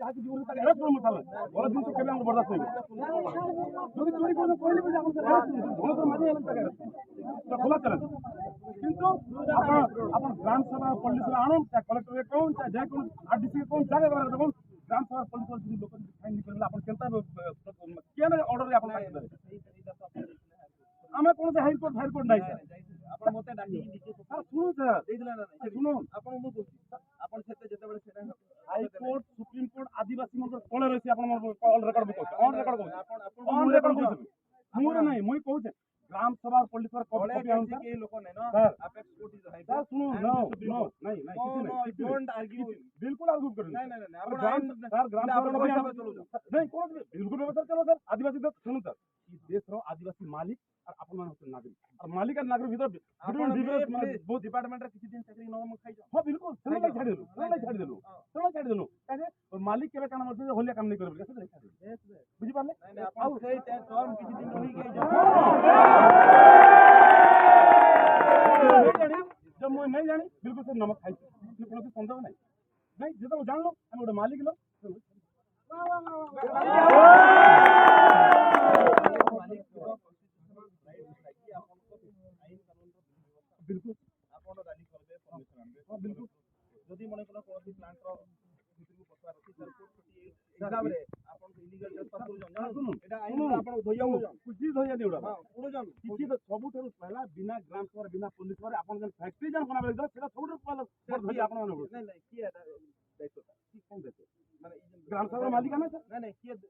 ଯାହା କିଛି ବୋଲି ତାକୁ ଆରେଷ୍ଟ କରିବୁ ତାହେଲେ ଭଲ ଜିନିଷ କେବେ ଆମର ବରଦାସ୍ତ ହେଇବ ଯଦି ଚୋରି କରୁଛ କହିଲେ ବି ଆପଣ ଧନସର ମାଝି ହେଲେ ତାକୁ ଆରେଷ୍ଟ ଖୋଲା ଚ୍ୟାଲେଞ୍ଜ କିନ୍ତୁ ଆପଣ ଗ୍ରାମ ସଭା ପଲ୍ଲୀସଭା ଆଣୁନ୍ ଚାहे କଲେକ୍ଟରେଟ୍ କହୁନ୍ ଚାहे जे कौन आरडीसी कौन चाहे देखुन ग्राम सभा पल्लୀसभा ଯଦି ଲୋକ ଫାଇନ୍ କରିଲେ ଆପଣ କେନ୍ତା କେନ୍ ଅର୍ଡରରେ ଆପଣ କାଟିଦେବେ ଆମେ କୌଣସି ହାଇକୋର୍ଟ ନାହିଁ ସାର୍ ଆପଣ ମତେ ଡାକିକି ଶୁଣୁ ସାର୍ ଶୁଣୁ ଆପଣ ମୁଁ କହୁଛି ଆପଣ ସେତେ ଯେତେବେଳେ ସେଟା ହାଇକୋର୍ଟ ସୁପ୍ରିମକୋର୍ଟ ଆଦିବାସୀ ମାନଙ୍କର ତଳେ ରହିଛି ଆପଣ ଅନ୍ ରେକର୍ଡ ମୁଁ କହୁଛି ଅନ୍ ରେକର୍ଡ କହୁଛି ଅନ୍ ରେକର୍ଡ କହୁଛି ମୁଁ ନାହିଁ ମୁଇଁ କହୁଛେ ग्राम सभा पल्लीसभा कॉपी आउन के लोक नै न apex court is high sir सुनो नो नो नहीं नहीं किसी नहीं डोंट आर्ग्यू बिल्कुल आर्ग्यू कर नहीं नहीं नहीं ग्राम सर ग्राम सभा नहीं कोन बिल्कुल व्यवस्था चलो सर आदिवासी तो सुनो सर इस देश रो आदिवासी मालिक और अपन मान होते नागरिक और मालिक और नागरिक भीतर बहुत डिपार्टमेंट रे किसी दिन चाकरी न हम खाइ हां बिल्कुल चलो छाड़ी देलु काहे मालिक केबे काना मत होलिया काम नहीं करबे कैसे छाड़ी बुझी पाले आ से टर्म किसी दिन रही गई जब मैं नहीं जानी बिल्कुल से नमक खाई कौन संदेह नहीं नहीं जो तो जान लो हम गोटे मालिक लो बिल्कुल बिल्कुल जदि मन कला कोन प्लांट रो भितर को पसवा रखी सर हिसाब रे आपन इलीगल ट्रेसपास करू जन सुनु एटा आइन आपन धोया कुछ धोया देउडा हां पुरो जन किछि तो सबुठारु पहला बिना ग्राम सभा बिना पुलिस सभा आपन जन फैक्ट्री जन बना बेला सेटा सबुठारु पहला धोया आपन माने नहीं नहीं की दायित्व की कोन देते माने ग्राम सभा मालिक ना सर नहीं नहीं की